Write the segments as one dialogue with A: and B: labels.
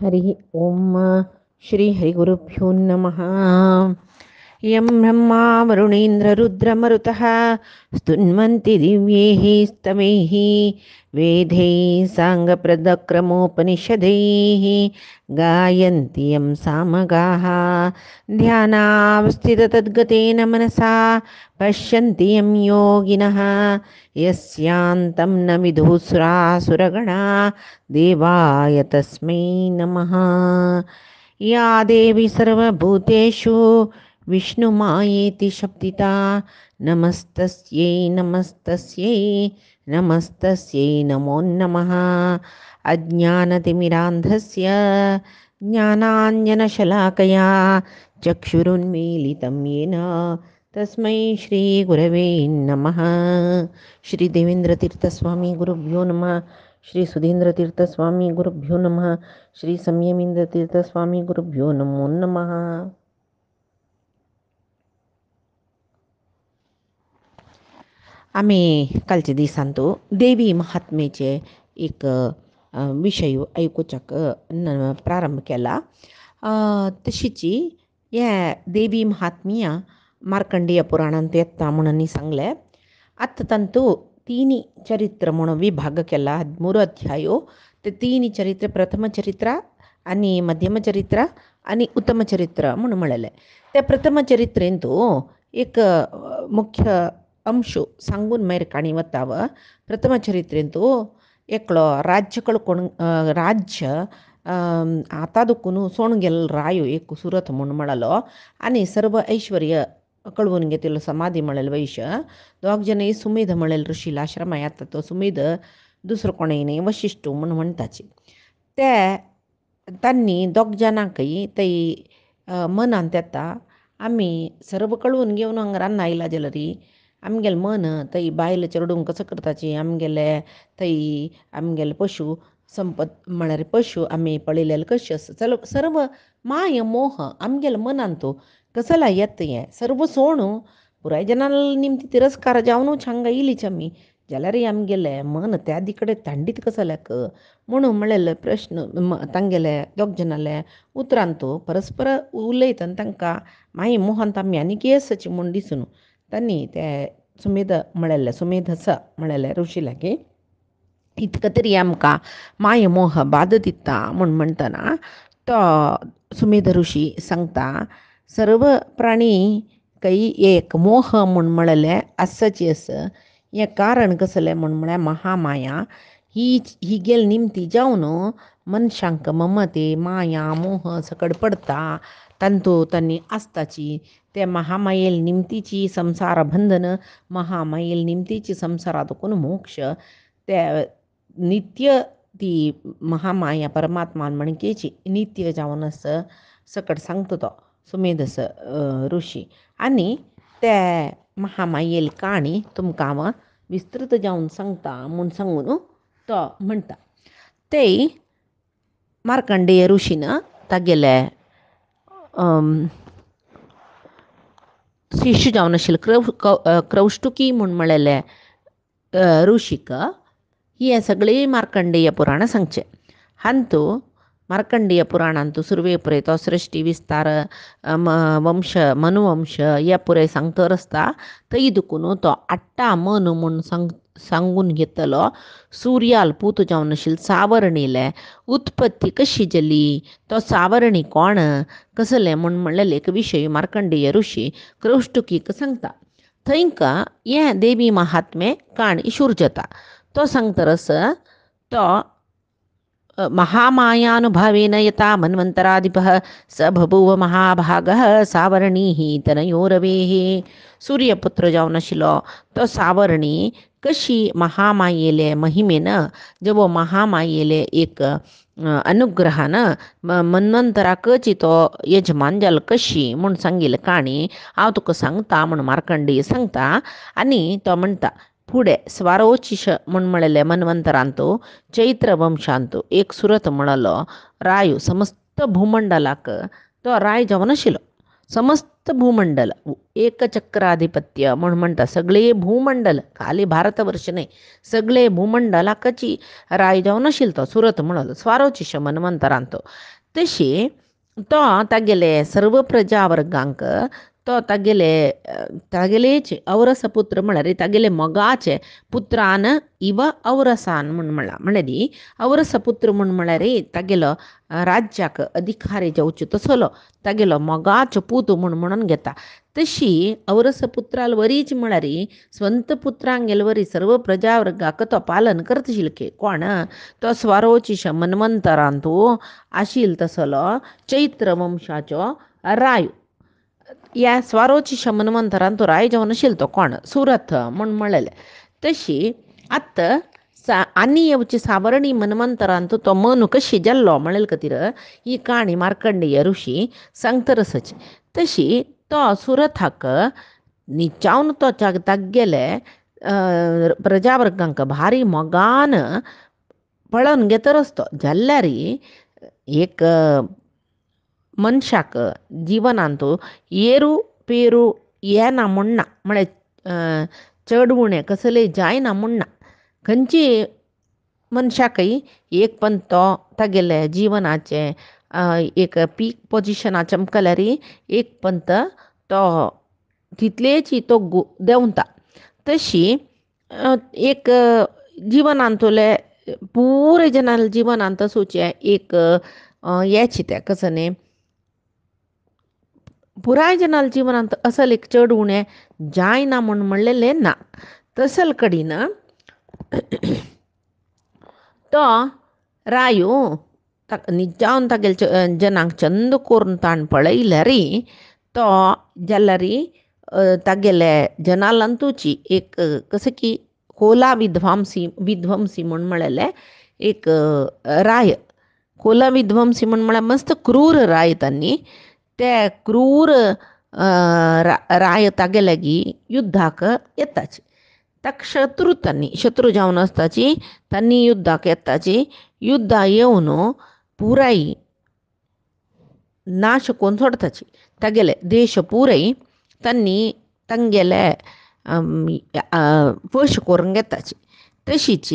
A: हरिः ॐ श्री हरिगुरुभ्यो नमः। यं ब्रह्मा वरुणेन्द्ररुद्रमरुतः स्तुन्वन्ति दिव्यैः स्तवैः वेदैः साङ्गप्रदक्रमोपनिषदैः गायन्ति यं सामगाः ध्यानावस्थिततद्गतेन मनसा पश्यन्ति यं योगिनः यस्यान्तं न विदुः सुरासुरगणा देवाय तस्मै नमः। या देवी सर्वभूतेषु विष्णुमायेति शब्दिता नमस्तस्यै नमस्तस्यै नमस्तस्यै नमो नमः। अज्ञानतिमिरान्धस्य ज्ञानाञ्जनशलाकया चक्षुरुन्मीलितं येन तस्मै श्रीगुरवे नमः। श्री देवेंद्रतीर्थस्वामी गुरुभ्यो नमः। श्री सुधींद्रतीर्थस्वामी गुरुभ्यो नमः. श्री संयमींद्रतीर्थस्वामी गुरुभ्यो नमो नमः. आम्ही कालच्या दिसांतो देवी महात्मेचे एक विषय ऐकूच्याक प्रारंभ केला. तशीची या देवी महात्म्या मार्कंडेय पुराणांत येता म्हणून सांगले. आत्ता तांतू तीन चरित्र म्हणून विभाग केला. 13 अध्यायो ते 3 चरित्र, प्रथम चरित्र आणि मध्यम चरित्र आणि उत्तम चरित्र म्हणून म्हळेले. त्या प्रथम चरित्रेंतू एक मुख्य अंश सांगून मागीर काणी वताव. प्रथम चरित्रेंतू एकलो राज्य कळकोण राज्य आतां दुखून सोण गेल्लो रायो एक सुरत म्हणून म्हळालो आनी सर्व ऐश्वर्य कळवून घेतिल्लो समाधी म्हळेलो वैश्य. दोग जन सुमेध म्हळेलो ऋषीला आश्रम येता तो सुमेध, दुसरो कोणय न्ही वशिश्ट म्हणून म्हणटाची. ते तांणी दोग जाणांकय थंय मनांत येता आमी सर्व कळवून घेवन हांगा रान आयला जाल्यार आमगेलें मन थंय बायल चेडूंक कसो करताची. आमगेले थंय आमगेले पशु संपत म्हळ्यार पशु आमी पळयलेले कशे आसा सर्व माय मोह आमगेल्या मनांत कसला येता. हें सर्व सोण पुराय जनां निमती तिरस्कार जावनूच हांगा इलीच आमी जाल्यार आमगेलें मन त्या कडेन तांडीत कसल्याक म्हणून म्हळेले प्रश्न तांगेले दोग जनाले उतरांत परस्पर उलयतना तांकां माय मोहांत आमी आनीक येसची म्हूण दिसून तांणी ते सुमेध म्हळेले सुमेध आसा म्हळेले ऋषीला की इतको तरी आमकां माय मोह बाद दिता म्हूण म्हणटना तो सुमेध ऋषी सांगता सर्व प्राणी काही एक मोह म्हूण म्हळेले आसाची आसा. हें कारण कसलें म्हूण म्हळ्यार महामाया ही गेल निमती जावन मनशांक ममते माया मोह सकड पडता तांतू तांणी आसताची. ते महामायेल निमतीची संसार बंधन, महामायेल निमतीची संसारा दुखून मोक्ष. ते नित्य ती महामाया परमात्मा म्हणकेची नित्य जावन आसा सकट सांगता तो सुमेध ऋषी. आनी ते महामायेल काणी तुमकां हांव विस्तृत जावन सांगता म्हूण सांगून तो म्हणटा. ते मार्कंडेय ऋषीन तागेले शिश्य जावन आशिल्ले क्रौष्टुकी म्हूण म्हळेले ऋषीक हे सगळे मार्कंडेय पुराण सांगचे. हांतू मार्कंडेय पुराणांतू सुरवे पुरे तो सृश्टी विस्तार वंश मनुवंश हे पुरे सांगतर आसता. थंय दुखून तो 8 मन म्हूण सांगून घेतलो. सुर्याल पूत जावन आशिल्ले सावरणीले उत्पत्ती कशी जाली, तो सावरणी कोण कसले म्हूण म्हणलेले एक विशय मार्कंडेय ऋषी क्रौष्टुकीक सांगता. थंयका हें देवी महात्मे काणी शूर जाता. तो सांगतरस तो महामायानुभावेन यथा मन्वन्तराधिपः स बभूव महाभागः सावरणीः तनयोरवेः. सूर्यपुत्र जावन आशिल्लो तो सावरणी कशी महामायेले महिमेन जेवो महामायेले एक अनुग्रहान मन्वंतराकची तो यजमान जालो कशी म्हूण सांगिल्ले काणी हांव तुका सांगता म्हूण मार्कंडेय सांगता. आनी तो म्हणटा फुडें स्वारोचिश म्हूण म्हळेले मन्वंतरांतू चैत्र वंशांतू एक सुरत म्हळलो रायो समस्त भूमंडलाक तो राय जावन आशिल्लो. समस्त भूमंडल एकचक्राधिपत्य म्हणून म्हणतात. सगळे भूमंडल खाली भारतवर्ष नाही, सगळे भूमंडलाकची राय जावन आशिल्लो तो सुरत म्हणलो स्वारोची शमन मंतरांतो. तशी तो तागेले सर्व प्रजा वर्गांक तो तागेलेचे औरस पुत्र म्हळ्यार तागेले मोगाचे पुत्रान इव औरसान म्हण म्हणला. म्हळ्यार औरस पुत्र म्हण म्हळ्यार तागेलो राज्याक अधिकारी जावचो तसलो तागेलो मोगाचो पूत म्हणून घेता. तशी औरस पुत्राल वरीच म्हळ्यार स्ವಂತ पुत्रांगेल वरी सर्व प्रजा वर्गाक तो पालन करता शिलके. कोण तो स्वारोची मन्वंतरांतू आशिल तसलो चैत्र वंशाचो राय. ह्या स्वारोची मन्वंतरान तो राय जावन आशिल्लो तो कोण सुरथ म्हण म्हळेले. तशी आत्ता आनी येवची सावरणी मन्वंतरांतू तो मनू कशी जाल्लो म्हळेल खातीर ही काणी मार्कंडेय ऋषी सांगता रसची. तशी तो सुरथाक न्हिचावन तो तागेले प्रजावर्गांक भारी मोगान पळोवन घेता रस्तो. जाल्यार एक मनशाक जिवनांतू येरू पेरू येना म्हणना म्हळ्यार चड उणें कसले जायना म्हणना. खंयची मनशाकय एक पण तो तागेले जिवनाचे एक पीक पोजिशना चमकल्यार एक पंत तो तितलेच तो देंवता. तशी एक जिवनांतले पुरे जनाल जिवनांत सोचे एक हेची तें कसं न्ही पुराय जनाल जिवनांत असल एक चड उणें जायना म्हण म्हणलेलें ना. तसल कडीन तो रायो न्हिजावन तागेले जनांक चंद करून ताण पळयल्यार तो जाल्यार तागेले जनालंतूची एक कसं की कोला विध्वंसी म्हण म्हळेले एक राय. कोला विध्वंसी म्हण म्हळ्यार मस्त क्रूर राय तांणी. ते क्रूर राय तागे लागीं युद्धाक येताची. ताका शत्रू जावन आसताची तांणी युद्धाक येताची. युद्धा येवन पुराय नाश करून सोडताची. तागेले देश पुराय तांणी तांगेले वश करून घेताची. तशीच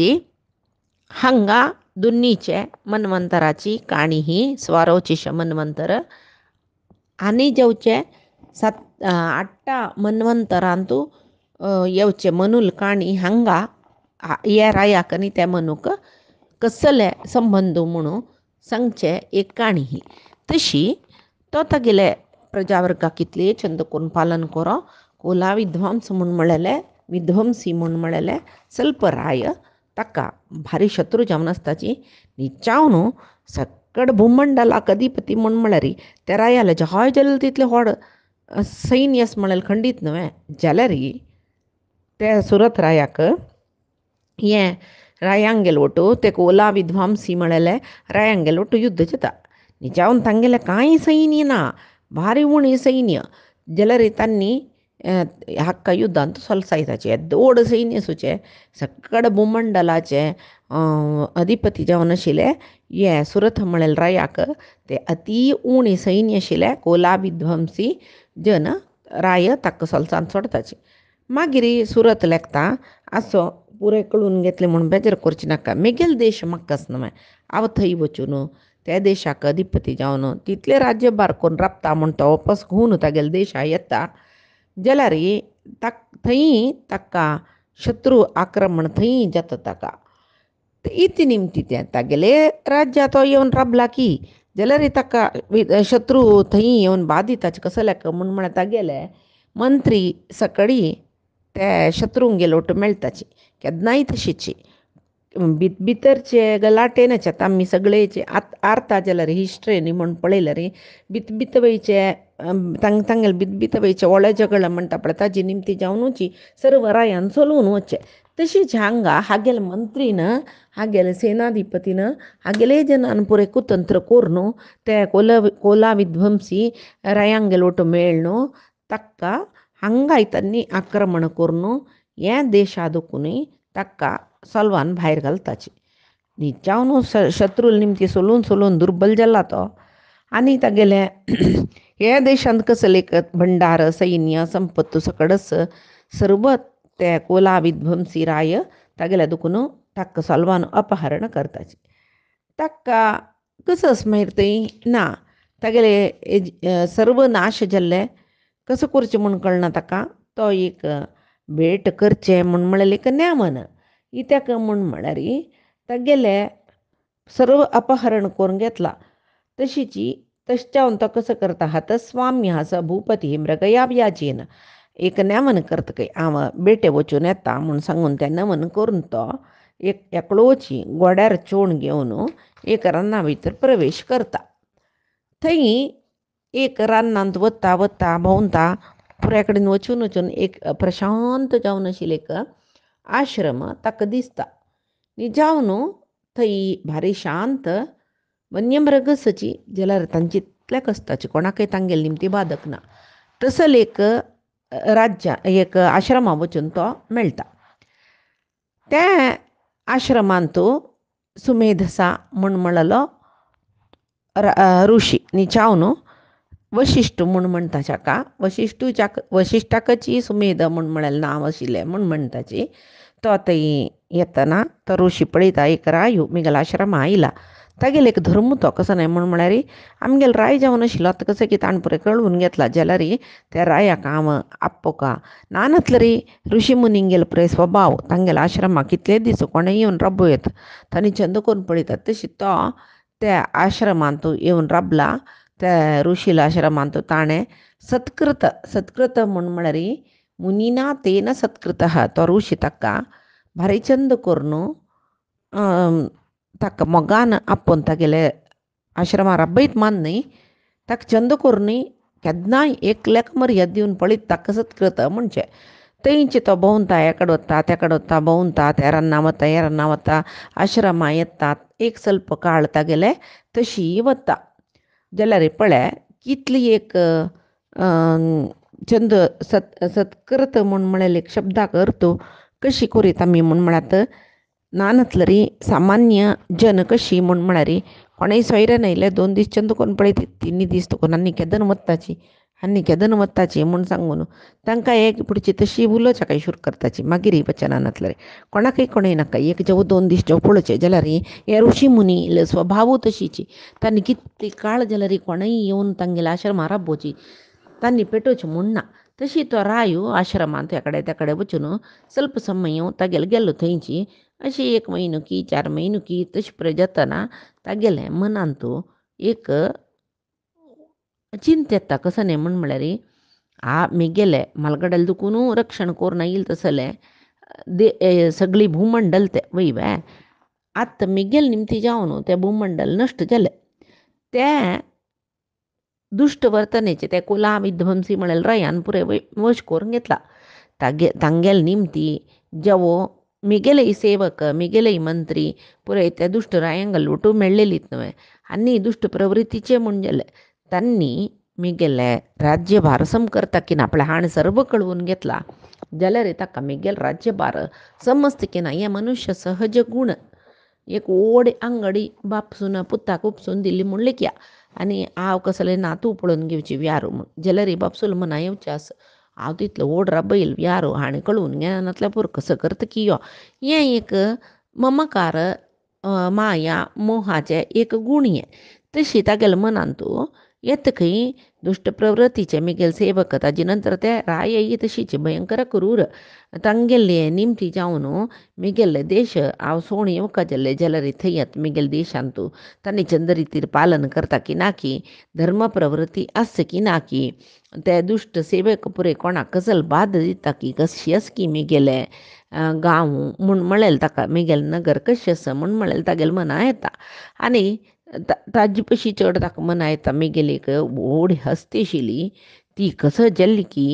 A: हांगा दोनीचे मन्वंतराची काणी ही स्वारोची मन्वंतर आनी जेवचे 8 मन्वंतरांतू येवचे मनूल काणी हांगा ह्या रायाक आनी त्या मनूक कसले संबंद म्हणून सांगचे एक काणी ही. तशी तो तागेले प्रजावर्गाक कितले चंद करून पालन करो. कोला विध्वंस म्हूण म्हळेले विध्वंसी म्हूण म्हळेले ಸ್ವಲ್ಪ राय ताका भारी शत्रू जावन आसताची. न्हिचावन सकड भूमंडलाक अधिपती म्हूण म्हळ्यार त्या रायाले जहय जाल्यार तितले व्हड सैन्य आसा म्हळ्यार खंडीत न्हय. जाल्यार त्या सुरथ रायाक हें रायांक गेलो वटू ते कोला विध्वंसी म्हळेले रायांक गेलो वटू युद्ध जाता. न्हिजावन तांगेले कांय सैन्य ना, भारी उणी सैन्य. जाल्यार तांणी हाक्का युद्धांत सोलसायताचे येदोड सैन्य सुचे सकड भूमंडलाचे अधिपती जावन आशिल्ले हे सुरथ म्हळेले रायाक ते अती उणी सैन्य आशिल्ले कोला विध्वंसी जन राय ताका सोलसान सोडताचे. मागीर सुरत लेखता आसो पुरे कळून घेतले म्हूण बेजार करची नाका. मेगेल देश म्हाकाच न्हय, हांव थंय वचून त्या देशाक अधिपती जावन तितले राज्यभार करून राबता म्हूण तो वापस घुवन तागेले देशा येता जाल्यार थंय ताका शत्रू आक्रमण थंय जाता ताका. इति निमती तें तागेले राज्या तो येवन राबला की जाल्यार ताका शत्रू थंय येवन बादिताचे कसल्याक म्हूण म्हळ्यार तागेले मंत्री सकडी ते शत्रूंक गेलो वटू मेळटाची. केन्नाय तशीची भितरचे गलाटेनच आतां आमी सगळेचे आरता जाल्यार हिस्ट्रीनी म्हूण पळयल्यार बितवयचे तांगेले बितवयचे व्हडले झगड म्हणटा पळय ताजी निमती जावनूच सर्व रायान चलून वचचे. तशीच हांगा हागेले मंत्रीन हागेले सेनाधिपतीन हागेले जनान पुरे कुतंत्र करून ते कोला विध्वंसी रायांक गेलो वटू मेळ्ळ ताका हांगा तांणी आक्रमण करून हे देशा दुखून ताका सोलवान भायर घालताची. न्हिजावन शत्रू निमती सोलून दुर्बल जाला तो. आनी तागेले ह्या देशांत कसं लेखत भंडार सैन्य संपत्तू सकडस सर्व ते कोला विध्वंसी राय तागेल्या दुखून ताक्क सलवान अपहरण करताचे ताक्का कसं स्मरतय ना तागेले सर्व नाश जाल्ले कसं करचें म्हूण कळना ताका तो एक भेट करचें म्हूण म्हळ्यार एक नेमन कित्याक म्हूण म्हळ्यार तागेले सर्व अपहरण करून घेतला तशीची तशच्यावन तो कसं करता हात स्वामी हाचा भूपती मृगया व्याजेन एक नेमन करता काय हांव बेटे वचून येता म्हूण सांगून तें नमन करून तो एक एकलोची गोड्यार चोण घेवन एक रान्ना भितर प्रवेश करता थंय एक रान्नांत वता वता भोंवता पुऱ्या कडेन वचून वचून एक प्रशांत जावन आशिल्लो एक आश्रम ताका दिसता न्ही जावन थंय भारी शांत वन्यमृगसची जाल्यार तांची इतल्या कश्टाची कोणाकय तांगेली निमती बादक ना तसल एक राज्य एक आश्रमा वचून तो मेळटा त्या आश्रमांत सुमेधसा म्हूण म्हणलो ऋषी न्ही जावन वशिश्ट म्हूण म्हणटा जाका वशिश्टाकची सुमेध म्हूण म्हळ्यार नांव आशिल्लें म्हूण म्हणटाची तो थंय येतना तो ऋषी पळयता एक रायो म्हगेल्या आश्रमा आयला तागेले एक धर्म तो कसो न्हय म्हूण म्हळ्यार आमगेलो राय जावन आशिल्लो आतां कसो की ताणें पुरे कळवून घेतला जाल्यार त्या रायाक हांव आपोवका नानतलो रे ऋषी मुनींगेलो पुरे स्वभाव तांगेलो आश्रमा कितले दीस कोणें येवन राबयत तांणी छंद करून पळयतात तशी तो त्या आश्रमांत येवन राबला त्या ऋषीला आश्रमांत ताणें सत्कृत म्हूण म्हळ्यार मुनिना तेन सत्कृत तो ऋषी ताका भारी छंद करून ताका मोगान आपोवन तागेले आश्रमा राबयत मान न्ही ताका छंद करून केन्नाय एकल्याक मर्याद दिवन पळयत ताका सत्कृत म्हणचें थंयचे तो भोंवता हे कडेन वता त्या कडेन वता भोंवता त्या रान्ना वता हे रान्ना वता आश्रमा येतात एक स्वल्प काळ तागेले तशी वता जाल्यार पळय कितली एक छंद सत्कृत म्हूण म्हळ्यार एक शब्दाक अर्थ कशी करीत आमी म्हूण म्हळ्यार नानतलो रे सामान्य जन कशी म्हूण म्हळ्यार कोणेय सोयऱ्यान आयले 2 दीस छंद करून पळयत 3 दीस करून आनी केदन वताची म्हूण सांगून तांकां एक पुडची तशी उलोवच्या काय सुरू करताची मागीर ही वचनांतलो रे कोणाकय कोणय नाका एक जेव 2 दीस जेव पळोवचें जाल्यार हे ऋषी मुनी स्वभाव तशीची तांणी कितली काळ जाल्यार कोणय येवन तांगेल्या आश्रमा राबोवची तांणी पेटोवचें म्हूण ना तशी तो रायो आश्रमांत एकडे तेकडे वचून स्वल्प समय तागेलो गेल्लो थंयची अशी 1 म्हयनो की 4 म्हयनो की तशी पळय जातना तागेले मनांत एक चिंत येता कसो न्ही म्हूण म्हळ्यार म्हगेले म्हालगड्याल दुखून रक्षण करून येयले तसलें सगळी भूमंडल ते वय आतां म्हगेल निमती जावन तें भूमंडल नश्ट जालें त्या दुश्ट वर्तनेचे ते कुला विध्वंसी म्हळ्यार रायान पुरे वश करून घेतला तांगेल निमती जेवो म्हगेलेय सेवक म्हगेलेय मंत्री पुरे त्या दुश्ट रायांक लुटू मेळ्ळेलीत न्हय आनी दुश्ट प्रवृत्तीचे म्हूण जाले तांणी म्हगेले राज्यभार सम करता की ना आपल्या हाण सर्व कळवून घेतला जाल्यार ताका म्हगेल राज्यभार समजता की ना हे मनुश्य सहज गूण एक व्हड आंगडी बापसून पुताक उपसून दिल्ली म्हूण लेखया आनी हांव कसलें ना तूं पळोवन घेवची व्यारो म्हूण जाल्यार बापसूल मना येवचें आसा हांव तितलो व्हड राबयल व्यारो हाणें कळवून घेनातल्या पुरो कसो करता की यो हें एक ममकार माया मोहाचें एक गूण हें तशी तागेल्या मनांत येता खंय दुश्ट प्रवृत्तीचे म्हगेल सेवक ताजे नंतर ते रायय तशीचे भयंकर क्रूर तांगेले निमती जावन म्हगेले देश हांव सोण येवका जाल्ले जाल्यार थंयत म्हगेल्या देशांत तांणी चंद रितीर पालन करता की ना की धर्म प्रवृत्ती आसा की ना की ते दुश्ट सेवक पुरे कोणाक कसल बाद दिता की कशी आसा की म्हगेले गांव म्हूण म्हळेल ताका म्हगेले नगर कशें आसा म्हूण म्हळेल तागेले मना येता आनी ताजे पशी चड ताका मना येता म्हगेली एक व्हड हस्ती आशिल्ली ती कसो जाल्ली की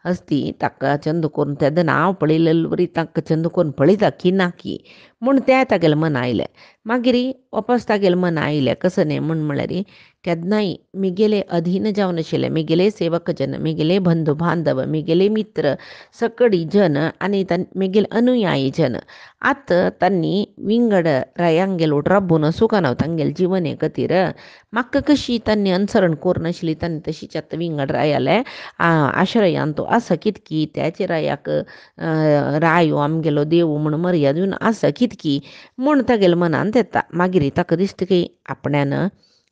A: हस्ती ताका चंद करून तेदना हांव पळयलेलो बरी ताका चंद करून पळयता की ना की म्हूण तें तागेलें मन आयलें. मागीर वापस तागेलें मन आयलें कसं न्ही म्हूण म्हळ्यार केन्नाय मिगेले अधीन जावन आशिल्ले मिगेले सेवक जन मिगेले बंधू बांधव मिगेले मित्र सकडी जन आनी मिगेल अनुयायी जन आत तांणी विंगड रायांगेल रब्बून सुखानव तांगेल जिवने खातीर म्हाका कशी तांणी अनुसरण करूनाशिल्ली तांणी तशीच आतां विंगड रायाले आश्रयांत तूं आसा कितकी त्याचे रायाक रायो आमगेलो देव म्हूण मर्याद दिवन आसा कितकी म्हूण तागेले मनांत येता. मागीर ताका दिसता की आपण्यान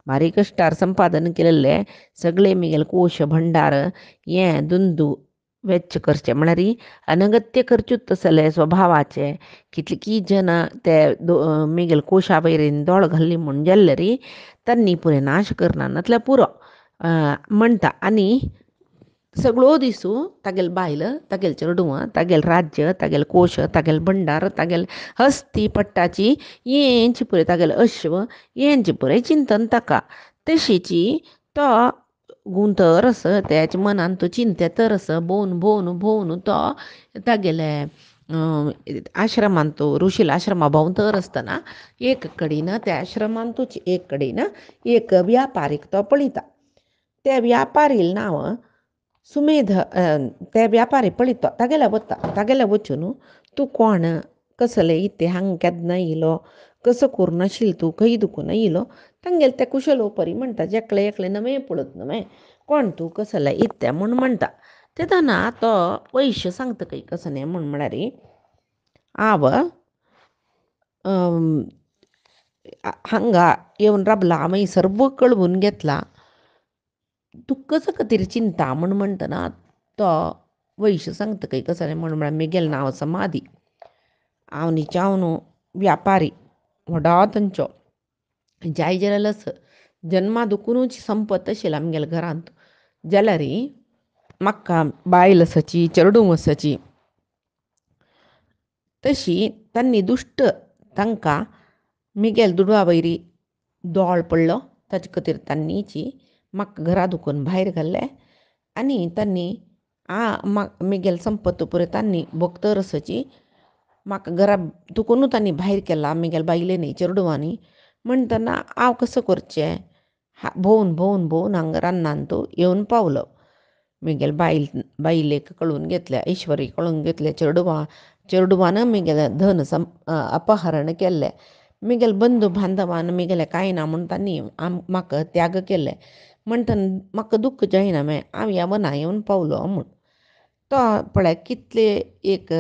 A: भारी कश्टार संपादन केलेले सगळे मिगेल कोश भंडार हें दुंदू वेच्च करचें म्हळ्यार अनगत्य खर्चूच तसले स्वभावाचे कितलीं जन ते मिगेल कोशा वयरीन दोळ घाल्ली म्हूण जाल्यार तांणी पुरे नाश करना नातल्यार पुरो म्हणटा आनी सगळो दिसू तागेल बायल तागेल चेडूं तागेल राज्य तागेल कोश तागेल भंडार तागेल हस्ती पट्टाची हेंची पुरे तागेल अश्व हेंची पुरे चिंतन ताका तशीची तो गुंतरस त्याच्या मनान तो चिंतेतरस भोवन भोवन भोवन तो तागेले आश्रमांत तो ऋषील आश्रमा भोंवतर आसतना एक कडेन त्या आश्रमांतूच एक कडेन एक व्यापारीक तो पळयता. त्या व्यापारी नांव सुमेध ते व्यापारी पळयता तागेल्या वता तागेल्या वचून तूं कोण कसले इत्ते हांगा केन्ना येयलो कसो करून आशिल्लो तूं खंय दुखून येयलो तांगेले ते कुशलोपरी म्हणटा जेकले एकले नवें पळत नवें कोण तूं कसले इत्ते म्हूण म्हणटा. तेदना तो वैश्य सांगता खंय कसो न्ही म्हूण म्हळ्यार हांव हांगा येवन राबला हांवें सर्व कळवून घेतला तूं कसो खातीर चिंता म्हूण म्हणटना तो वैश्य सांगता खंय कसो न्ही म्हूण म्हळ्यार मिगेल नांव समाधी हांव न्ही न्हू व्यापारी व्हडा थंयचो जाय जाल्यार लस जन्मा दुखूनच संपत आशिल्ली आमगेल्या घरांत जाल्यार म्हाका बायल आसाची चेडूं आसाची तशी तांणी दुश्ट तांकां मिगेल दुडवा वयरी दोळ पडलो ताचे खातीर तांणीची म्हाका घरा दुखून भायर घाल्लें आनी तांणी मिगेल संपत पुरे तांणी भोगतर आसाची म्हाका घरा दुखूनच तांणी भायर केला मिगेल बायलेनी चेडवांनी म्हणटना हांव कसो करचें भोवन भोवन भोवन हांगा रानांत येवन पावलो. मिगेल बायलेक कळून घेतलें ऐश्वरी कळून घेतलें चेडवान मिगेले धन अपहरण केल्लें मिगेल बंधू बांधवान मिगेलें कांय ना म्हूण तांणी म्हाका त्याग केले म्हणटना म्हाका दुख्ख जायना हांव ह्या वना येवन पावलो म्हूण तो पळय कितले एक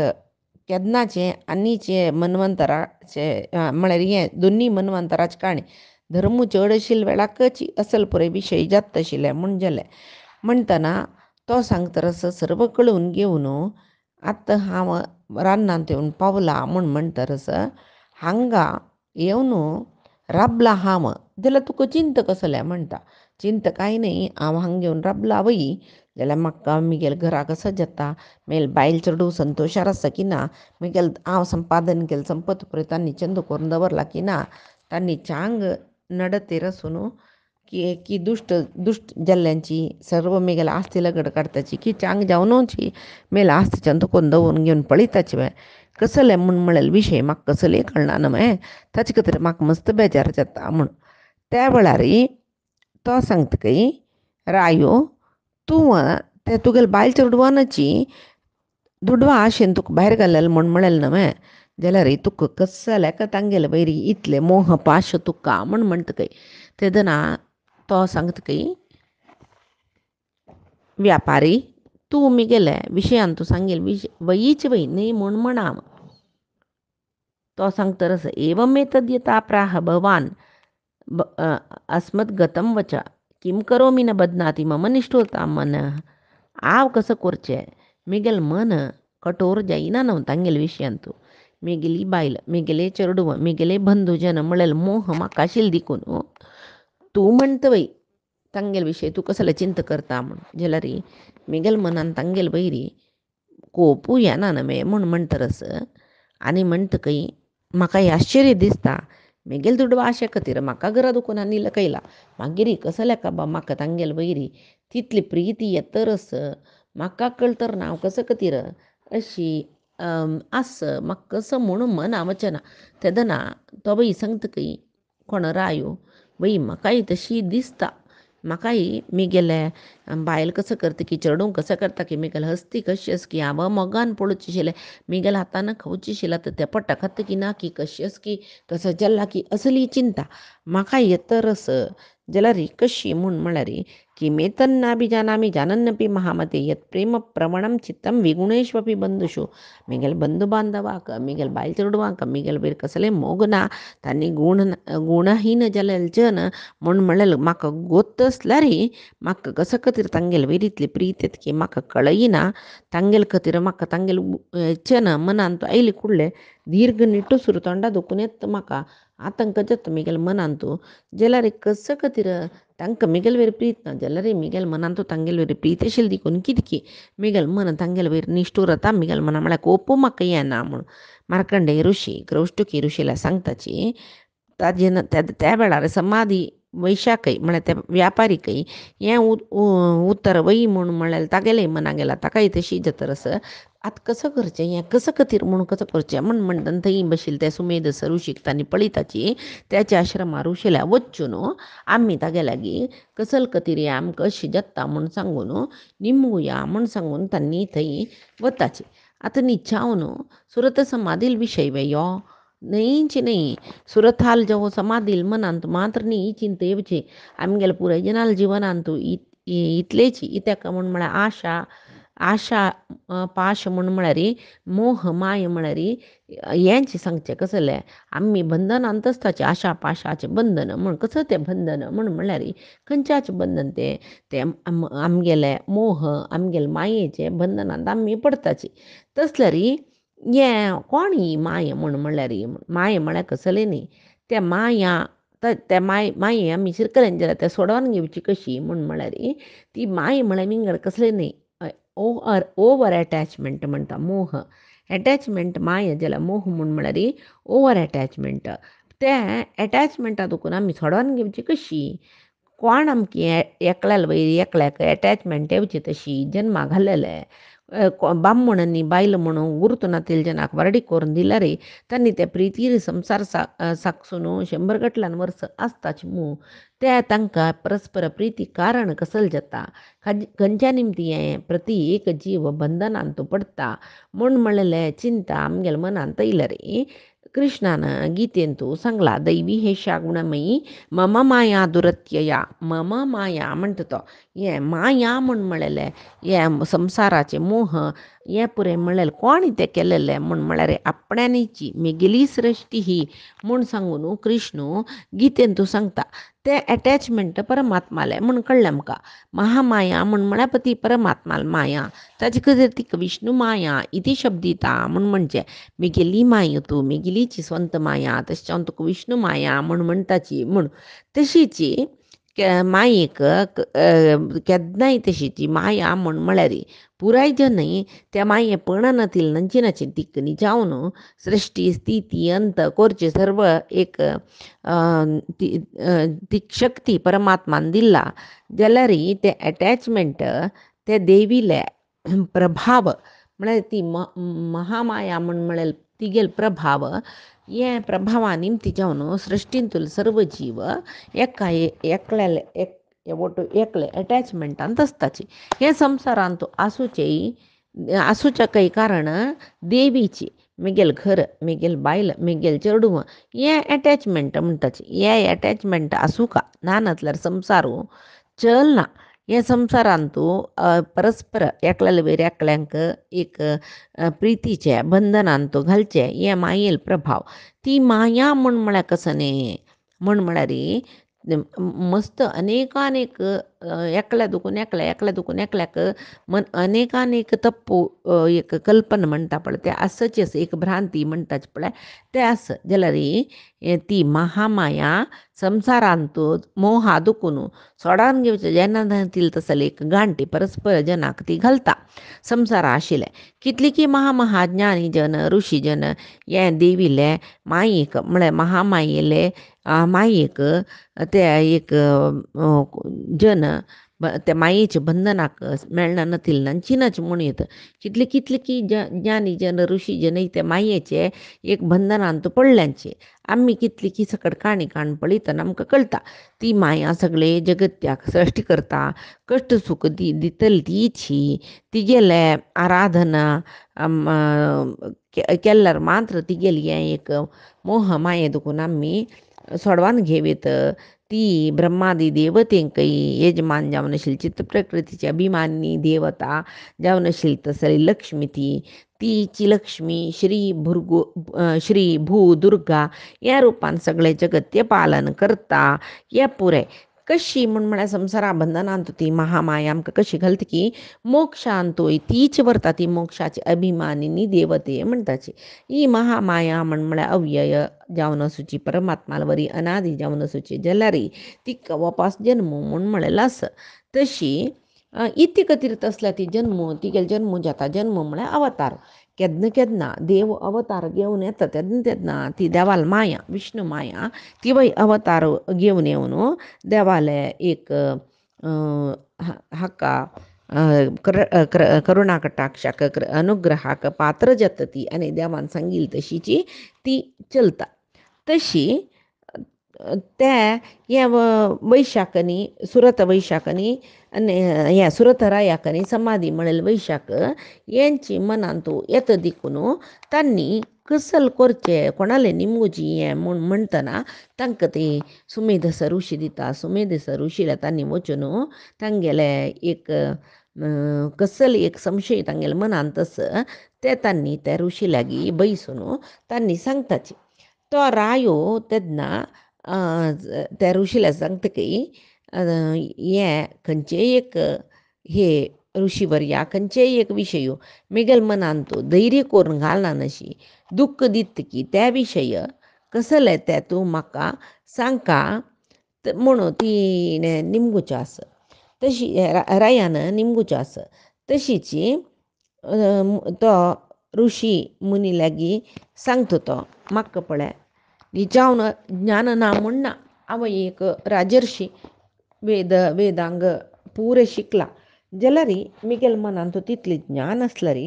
A: केन्नाचे आनीचे मन्वंतराचे म्हळ्यार हें दोनी मन्वंतराची काणी धर्म चड आशिल्ले वेळाकच असल पुरे विशय जात आशिल्ले म्हूण जालें म्हणटना तो सांगतरस सर्व कळून घेवन आतां हांव रानांत येवन पावला म्हूण म्हणटरस हांगा येवन राबला हांव जाल्यार तुका चिंत कसले म्हणटा चिंत कांय न्ही हांव हांगा येवन राबला वय जाल्यार म्हाका मिगेल घरा कसो जाता मेल बायल चेडूं संतोशार आसा की ना मिगेल हांव संपादन केलें संपत पुरे तांणी चंद करून दवरला की ना तांणी चांग नडतेर आसून की दुश्ट जाल्ल्यांची सर्व मिगेल आस्ती लगड काडताची की चांग जावनूच मेल आस्ती चंद करून दवरून घेवन पळयताचे कसले म्हूण म्हळ्यार विशय म्हाका कसले कळना न्हय ताचे खातीर म्हाका मस्त बेजार जाता म्हूण त्या वेळार तो सांगता की रायो तूं ते तुगेले बायल चेडवानाची दुडवा आशेन तुका भायर घाल्लेलें म्हूण म्हळेलें न्हय जाल्यार तुका कसल्याक तांगेले वयरी इतले मोह पाश तुका म्हूण म्हणटा खंय तेदना तो सांगता की व्यापारी तूं मिगेले विशयान तूं सांगेल वयीच वय न्ही म्हूण म्हणा तो सांगतरस एवमेतद् यथा प्राह भवान् अस्मत् गतं वच किं करोमि न बध्नाति मम निष्ठुरतां मनः हांव कसो करचें मिगेल मन कठोर जायना न्हू तांगेले विशयांत मिगेली बायल मिगेले चेडूं मिगेले बंधूजन म्हळ्यार मोह म्हाका आशिल्ले देखून तूं म्हणटा वय तांगेले विशय तूं कसले चिंत करता म्हूण जाल्यार मिगेल मनान तांगेले वयरी कोपू येना न्हय म्हूण म्हणटरस आनी म्हणटा खंय म्हाका हें आश्चर्य दिसता मिगेल दुडवा आशे खातीर म्हाका घरा दुखून आनी लकयला मागीर कसले काबां म्हाका तांगेले वयरी तितली प्रीती येतरस म्हाका कळतर ना हांव कसो खातीर अशी आस म्हाका कसं म्हूण मना वचना तेदना तो बाई सांगता की कोण रायो बाई म्हाकाय तशी दिसता म्हाकाय मिगेले बायल कसं करता की चेडूं कसं करता की मिगेल हस्ती कशी अस की हांव मोगान पडोवची शिले मिगेल हातानं खावची शिला तर ते पट्टा खाता की ना की कशी अस की कसं जल्ला की असली चिंता म्हाका येतरस जाल्यार कशी म्हूण म्हळ्यार की मेतन्नाभिजानामि जानन्नपि महामते यत् प्रेम प्रवणं चित्तं विगुणेष्वपि बंधुषु मिगेल बंधू बांधवाक मिगेल बायल चेडवांक मिगेल वयर कसलें मोग ना तांणी गुणहीन जाल्यार जन म्हूण म्हळ्यार म्हाका गोत आसल्यार म्हाका कस खातीर तांगेल वयर इतली प्रीत येता की म्हाका कळयना तांगेल खातीर म्हाका तांगेल हेचें मनांत आयले कुडले दीर्घ निಟ್ಟूसर तोंडा दुखून येता म्हाका आतंक जाता मिगेल मनांत जाल्यार कसं खातीर तांकां मिगेल वयर प्रीत ना जाल्यार मिगेल मनांत तांगेल वयर प्रीत आशिल्ली देखून कितें की मिगेल मन तांगेल वयर निश्ठूर जाता मिगेल मना म्हळ्यार कोप म्हाका येना म्हूण मार्कंडेय ऋषी क्रौष्टुकी ऋषीला सांगताची ताजेन त्या वेळार समाधी वैशाखय म्हळ्यार त्या व्यापारीकय हें उतर वई म्हूण म्हळ्यार तागेलेय मना गेला ताकाय तशी जातरस आतां कसं करचें हें कसं खातीर म्हूण कसं करचें म्हणटा थंय बशिल्ले त्या सुमेध ऋषीक तांणी पळयताची त्याच्या आश्रमार ऋषीला वच्चून आमी तागे लागीं कसल खातीर आमकां अशी जत्ता म्हूण सांगून निमुया म्हूण सांगून तांणी थंय वताची आतां न्हिचावन सुरत समाधील विशय वेयो नहीं सुरथाल जवो समाधील मनांत मात्र न्ही ही चिंता येवची आमगेल्या पुराय जनाल जिवनांत इतलेची इत्याक म्हूण म्हळ्यार आशा पाश म्हूण म्हळ्यार मोह माय म्हळ्यार हेंच सांगचें कसलें आमी बंधनांत आसताचें आशा पाशाचें बंधन म्हूण कसं तें बंधन म्हूण म्हळ्यार खंयच्याचें बंधन तें आमगेलें मोह आमगेले मायेचें बंधनांत आमी पडताची तसल्यार हें कोण ही माय म्हूण म्हळ्यार माय म्हळ्यार कसलें न्ही त्या माया त्या माये आमी शिरकलें जाल्यार तें सोडोन घेवची कशी म्हूण म्हळ्यार ती माय म्हळ्यार मिंगड कसलें न्ही ओवर एटॅचमेंट म्हणटा मोह एटॅचमेंट माय जाल्यार मोह म्हूण म्हळ्यार ओवर एटॅचमेंट तें एटॅचमेंटा देखून आमी सोडोन घेवची कशी कोण आमकी एकल्याल वयर एकल्याक एटॅचमेंट येवची तशी जन्मा घाल्लेले बामणनी बायल म्हणून गुरुत नातील जनाक वरडी करून दिल्यार तांणी त्या प्रितीर संसार सागसून 100 गटल्यान वर्स आसताच मू ते तांकां परस्पर प्रिती कारण कसल जाता खंयच्या निमती हें प्रती एक जीव बंधनांत पडटा म्हूण म्हणलेलें चिंता आमगेल्या मनांत येयल्यार कृष्णान गीतेंत सांगला दैवी हेशा गुणमयी मम माया दुरत्यया मम माया म्हणटा तो हें माया म्हूण म्हणलेलें हें संवसाराचें मोह हें पुरें म्हणलेलें कोण तें केलेलें म्हूण म्हळ्यार आपणाची मेगेली सृश्टी ही म्हूण सांगून कृष्ण गीतेंत सांगता तें एटॅचमेंट परमात्मालें म्हूण कळ्ळें आमकां महामाया म्हूण म्हळ्यार ती परमात्माल माया ताजे खातीर तिका विष्णू माया इति शब्दिता म्हूण म्हणजे मेगेली माय तूं मेगेलीची स्वंत माया तशें हांव तुका विष्णू माया म्हूण म्हणटाची म्हूण तशीच मायेक केन्नाय तशीची माया म्हूण म्हळ्यार पुराय जनय त्या माये पळनातील नंचिनाची दिक्कनी जावन सृश्टी स्थिती अंत करचे सर्व एक ती शक्ती परमात्मान दिला जाल्यार ते एटॅचमेंट ते देवीले प्रभाव म्हळ्यार ती महामाया म्हूण म्हळ्यार तिगेल प्रभाव हे प्रभावा निमती जावन सृश्टींतूल सर्व जीव एकले एटॅचमेंटांत आसताची हे संवसारांत आसूच्या काही कारण देवीची मेगेल घर मेगेल बायल मेगेल चेडूं हें एटॅचमेंट म्हणटाची हे एटॅचमेंट आसूं का ना नातल्यार संवसारू चलना हे संवसारांत परस्पर एकल्याले वयर एकल्यांक एक प्रितीचे बंधनांत घालचे हे मायेल प्रभाव ती माया म्हूण म्हळ्यार कसं न्ही म्हूण म्हळ्यार मस्त अनेकानेक एकल्या दुखून एकल्याक अनेकानेक तप्पू एक कल्पना म्हणटा पळय ते आसचेच एक भ्रांती म्हणटाच पळय ते आस जाल्यार ती महामाया संवसारांत मोहा दुखून सोडोन घेवचें जेन्ना तील तसले एक गांठी परस्पर जनाक ती घालता संवसारा आशिल्ले कितलीकी महाज्ञानी जन ऋषी जन हें देविले मायेक म्हळ्यार महामायेले मायेक ते एक जन त्या मायेचे बंधनाक मेळना नतील चिनाच म्हूण येतं कितले कितले की ज्ञानी जन ऋषी जन त्या मायेचे एक बंधनांत पडल्यांचे आम्ही कितली की सकड काणी काण पळयतना आमकां कळटा ती माया सगळे जगत्याक सृश्टी करता कष्ट सुख दितली तीची तिगेले आराधना केल्यार मात्र तिगेली हें एक मोह माये देखून आमी सोडवान घेवेत ती ब्रह्मादी देवतेंकय यजमान जावन आशिल्ली चित्तप्रकृतीची अभिमानी देवता जावन आशिल्ली तसली लक्ष्मी तिची लक्ष्मी श्री भू दुर्गा ह्या रुपान सगळें जगत पालन करता हें पुरें कशी म्हळ्यार संवसारा बंधनांत ती महामाया आमकां कशी घालता की मोक्षांतूय तीच व्हरता ती मोक्षाची अभिमानिनी देवते म्हणटाची ही महामाया म्हळ्यार अव्यय जावन आसुची परमात्माला वरी अनादी जावन आसुची जल्लारी तिका वापस जन्म म्हूण म्हणलेलो आसा तशी इति खातीर तसल्या ती तिगेलो जन्म जाता जन्म म्हळ्यार अवतार केन्ना देव अवतार घेवन येता तेन्ना ती देवाल माया विष्णू माया ती वय अवतार घेवन येवन देवाले एक हाका करुणा कटाक्षाक अनुग्रहाक पात्र जाता ती आनी देवान सांगिल्ली तशीची ती चलता तशी ते हे वैशाखनी सुरत वैशाखनी आनी हे सुरतरायाकनी समाधी म्हळेल वैशाख यांची मनांतू येत देखून तांणी कसल करचे कोणाले निमूजी हें म्हूण म्हणटना तांकां ती सुमेधस ऋषी दिता सुमेधस ऋषीला तांणी वचून तांगेले एक कसल एक संशय तांगेले मनांत आसा ते तांणी त्या ऋषी लागीं बैसून तांणी सांगताची तो रायो तेन्ना त्या ऋषीला सांगतकी हें खंयचेय एक हे ऋषीवर्या खंयचेय एक विशय मेगेल मनांत धैर्य करून घालना नशी दुख्ख दित की त्या विशय कसले ते तूं म्हाका सांगका म्हणून ती निमगुचें आसा तशी रायान निमगुचें आसा तशीची तो ऋषी मुनी लागीं सांगता तो म्हाका पळय जावन ज्ञान ना म्हणना हांव एक राजर्शी वेदांग पुरे शिकला जाल्यार मिगेल मनांत तितलें ज्ञान आसल्यार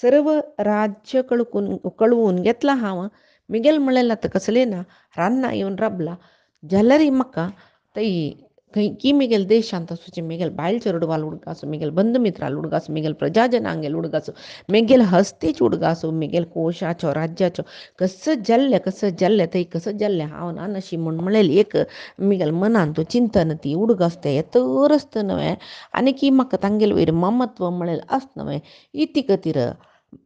A: सर्व राज्य कळवून घेतला हांव मिगेल म्हणलें आतां कसलें ना रान्ना येवन राबला जाल्यार म्हाका थंय खंयकी मिगेल देशांत आसूचें मिगेल बायल चेडवाल उडगासूं मिगेल बंधू मित्राल उडगासूं मिगेल प्रजाजनांगेल उडगासूं मिगेल हस्तेच उडगासूं मिगेल कोशाचो राज्याचो कसो जाल्लें थंय कसो जाल्लें हांव ना नशी म्हणलेली एक मिगेल मनांत चिंतन ती उडगास तें तर आसता न्हय आनी की म्हाका तांगेल वयर ममत्व म्हणलें आसता न्हय इति खातीर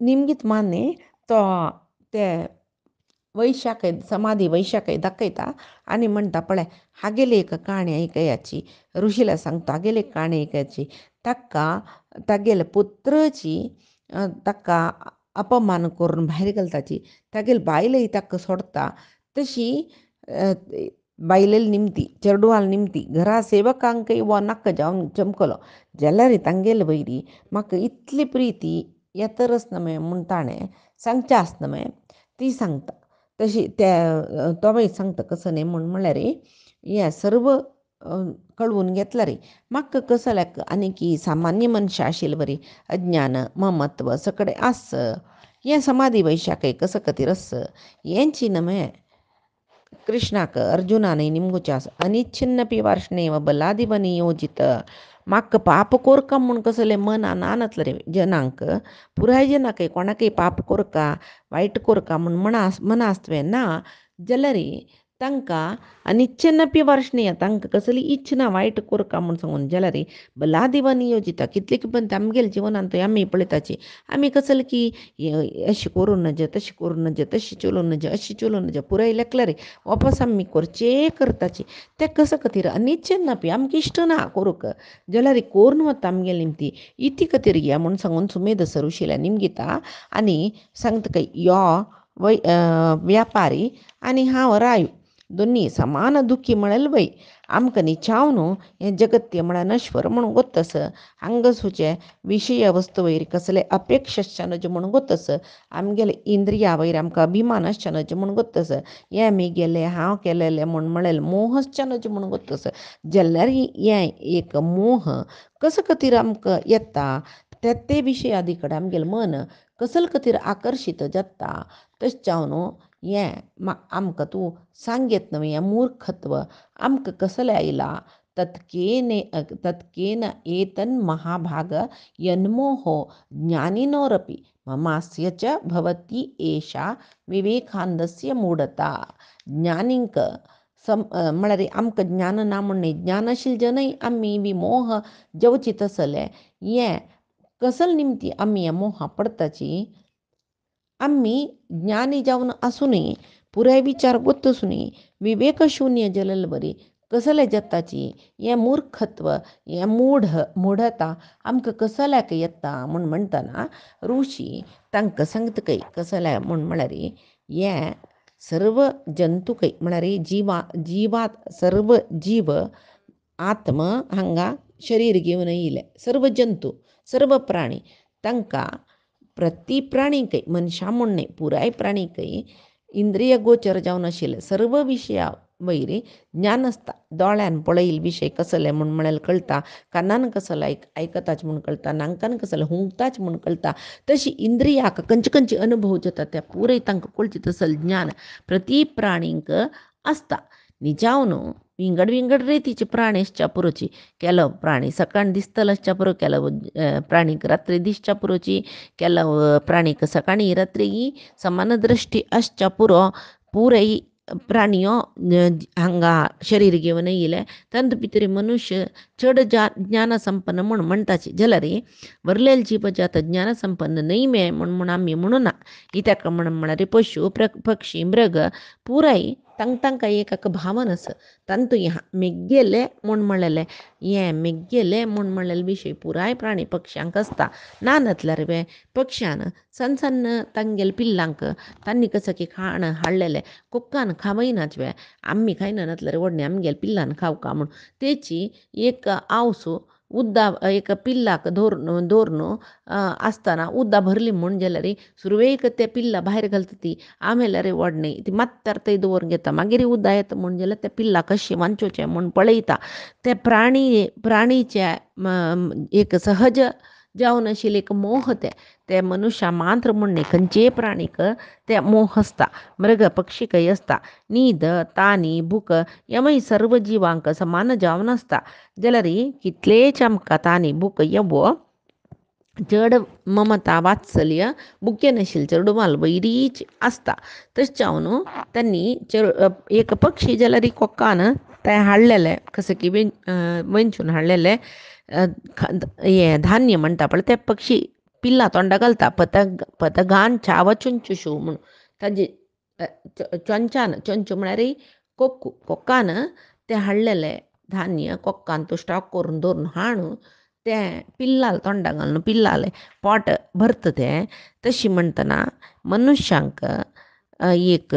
A: निमगीत मान्ने तो ते वैशाखय समाधी वैशाखय दाखयता आनी म्हणटा पळय हागेली एक काणी ऐकयाची ऋषीला सांगता हागेली एक काणी ऐकयाची ताका तागेले पुत्रची ताका अपमान करून भायर घालताची तागेली बायलय ताका सोडता तशी बायलेल निमती चेडवाल निमती घरा सेवकांकय वो नाका जावन चमकलो जाल्यार तांगेले वयरी म्हाका इतली प्रिती येतरच न्हय म्हूण ताणें सांगचें आसना न्हय ती सांगता तशी त्या तोय सांगता कसो न्ही म्हणल्यार हें सर्व कळवून घेतल्यार म्हाका कसल्याक आनी की सामान्य मनशां आशिल्ले बरी अज्ञान ममत्व सगळें आस हें समाधी वैशाखय कसो खातीर आस हें चिन्मय कृष्णाक अर्जुनानय निमगुचें आसा अनिच्छिन्नपि वार्ष्णेव बलादिव नियोजित म्हाका पाप कोरका म्हूण कसलें मनान आनतलें रे जनांक पुराय जनाकय कोणाकय पाप कोरका वायट कोरका म्हूण मना आसतलें ना जाल्यार तांकां अनिच्छिन्नपि वार्ष्णेय तांकां कसली इच्छा ना वायट कोरका म्हूण सांगून जाल्यार बलादिव नियोजिता कितले की पण आमगेले जिवनांत आमी पळयताची आमी कसलें की अशें करून नज तशें करून नज तशें चलून नज अशें चलून नज पुराय लेखल्यार वापस आमी करचे करताची तें कसो खातीर अनिच्छिन्नपि आमकां इश्ट ना करूंक जाल्यार कोरून वता आमगेली निमती इति खातीर या म्हूण सांगून सुमेध ऋषीला निमगिता आनी सांगता यो व्यापारी आनी हांव रायो दोन्ही समान दुःखी म्हळेल वय आमकां न्ही न्हू हें जगत तें म्हळ्यार नश्वर म्हणून गोतस हांगसूचे विशय वस्तू वयर कसले अपेक्षा आसचे म्हणून गोतस आमगेले इंद्रिया वयर आमकां अभिमान आसचे म्हणून गोतस हें मी गेलें हांव केलेलें म्हूण म्हळेल मोह आसचे म्हणून गोतस जाल्यार हें एक मोह कसो खातीर आमकां येता ते विशयादी कडेन आमगेलें मन कसले खातीर आकर्शीत जाता तशें न्हू हें आमकां तूं सांगेत न्हय हें मूर्खत्व आमकां कसलें आयलां तत्केन एतन् महाभाग यन्मोहो ज्ञानिनोरपि ममास्य च भवति एषा विवेकानंदस्य मूढता ज्ञानींक म्हळ्यार आमकां ज्ञान ना म्हणून ज्ञानशील जनय आमी बी मोह जेवचित आसले हें कसले निमती आमी हें मोहा पडताची आम्ही ज्ञानी जावन आसूनय पुराय विचार गोतसूनय विवेकशून्य जल्ले बरी कसले जाताची हें मूर्खत्व हें मूढता आमकां कसल्याक येता म्हूण म्हणटना ऋषी तांकां सांगतकय कसल्या म्हूण म्हळ्यार हें सर्व जंतूकय म्हळ्यार जिवात सर्व जीव आत्म हांगा शरीर घेवन येयले सर्व जंतू सर्व प्राणी तांकां प्रति प्राणीकय मनशां म्हूण न्ही पुराय प्राणीकय इंद्रिय गोचर जावन आशिल्ले सर्व विशया वयर ज्ञान आसता दोळ्यान पळयल विशय कसले म्हूण म्हळ्यार कळटा कानान कसले आयकताच म्हूण कळटा नाकान कसले हुंकताच म्हूण कळटा तशी इंद्रियाक खंयचे खंयचे अनुभव जाता त्या पुराय तांकां कळची तसले ज्ञान प्रति प्राणीक आसता निजाव न्हू विंगड रेतीचे प्राणी आसच्या पुरोची केलो प्राणी सकाळ दिसतलो आसच्या पुरो केलो प्राणीक रात्री दिसच्या पुरोची केलो प्राणीक सकाळी रात्री समान दृश्टी आसच्या पुरो पुराय प्राणियो हांगा शरीर घेवन येयले तांत भितर मनुष्य चड ज्ञान संपन्न म्हूण म्हणटाची जाल्यार वरलेल जीव जात ज्ञान संपन्न न्हय मे म्हूण आमी म्हणूना कित्याक म्हळ्यार पशु पक्षी मृग पुराय तांकां एक भावन आसा तांतू मेग्गेले म्हूण म्हणलेले हें मेग्गेले म्हूण म्हणलेले विशय पुराय प्राणी पक्ष्यांक आसता ना नातल्यार पक्ष्यान सन्न तांगेले पिल्लांक तांणी कसं की खाण हाडलेलें कुक्कान खावयनाच आमी खायना नातल्यार व्हडणें आमगेल्या पिल्लान खावका म्हूण तेची एक आवसू उद्दा एक पिल्लाक दवरून आसतना उद्दा भरली म्हूण जाल्यार सुरवेक ते पिल्ला भायर घालता ती आमेल्यार व्हडणें ती मात्तार थंय दवरून घेता मागीर उद्दा येता म्हूण जाल्यार त्या पिल्ला कशें वांचोवचें म्हूण पळयता ते प्राणीचे एक सहज जावन आशिल्ले एक मोह ते मनुष्या मात्र म्हूण न्ही खंयचेय प्राणीक ते मोह आसता मृग पक्षीकय आसता न्हीद तानी भूक हे सर्व जिवांक समान जावन आसता जाल्यार कितलेच आमकां तानी भूक येवो चड ममता वात्सल्य बुके नाशिल्ले चेडवाल वैरीच आसता तशें जावन तांणी एक पक्षी जाल्यार कोक्कान ते हाडलेले कसं की वेंचून हाडलेले हें धान्य म्हणटा पळय ते पक्षी पिल्ला तोंडा घालता पतगान चाव चुंचुशू म्हूण ताजे चंचो म्हळ्यार कोक्कान ते हाडलेले धान्य कोक्कान तो स्टॉक करून दवरून हाडून तें पिल्लाल तोंडा घालून पिल्लाले पोट भरता तें तशी म्हणटना मनुश्यांक एक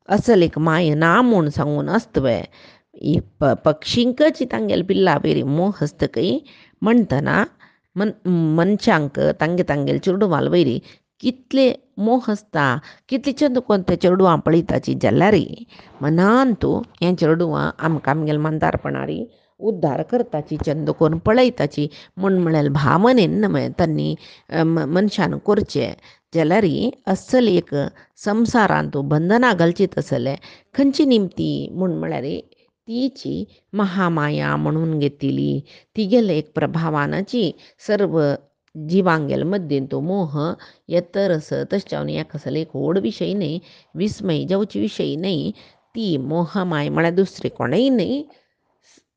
A: असल एक माय ना म्हूण सांगून आसतवे पक्षींकच तांगेले पिल्ला बेरी मोह आसतकय म्हणटना मनशांक तांगेले चेडवाल वयरी कितले मोह आसता कितले चंद कोण ते चेडवां पळयताची जाल्यार मनान तूं हें चेडवां आमकां आमगेले मंदारपणारी उद्धार करताची चंद कोण पळयताची म्हळ्यार भावनेन तांणी मनशान करचें जाल्यार अस्सल एक संवसारांत तूं बंधनां घालचीत आसलें खंयची निमती म्हूण म्हळ्यार तीची महामाया म्हणून घेतिली तिगेले एक प्रभावानाची सर्व जिवांगेल मध्येन तो मोह येतरस तशें जावन एक आसले एक व्हड विशय न्ही विस्मय जावची विशय न्ही ती मोहमाय म्हळ्यार दुसरी कोणय न्ही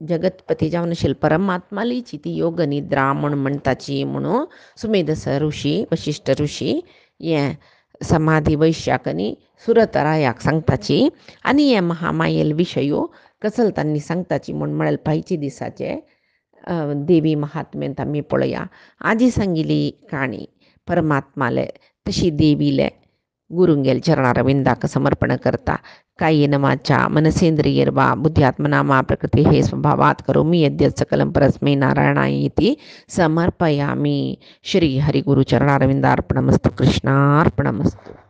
A: जगतपती जावन आशिल्ली परमात्मालीची ती योग निद्रा म्हूण म्हणटाची म्हणून सुमेधस ऋषी वशिश्ट ऋषी हें समाधी वैश्याक आनी सुरतरायाक सांगताची आनी हें महामायेल विशयो कसले तांणी सांगताची म्हूण म्हळ्यार पायचे दिसाचे देवी महात्म्यांत आमी पळया आजी सांगिल्ली काणी परमात्माले तशी देवीले गुरुंगेल चरणारविंदाक समर्पण करता कायेन वाचा मनसेंद्रियर्वा बुद्ध्यात्मना मा प्रकृती हे स्वभावात करोमि यद्यत् सकलं परस्मै नारायणाय इति समर्पयामि. श्री हरिगुरुचरणारविंदार्पणमस्तु. कृष्णार्पणमस्तु.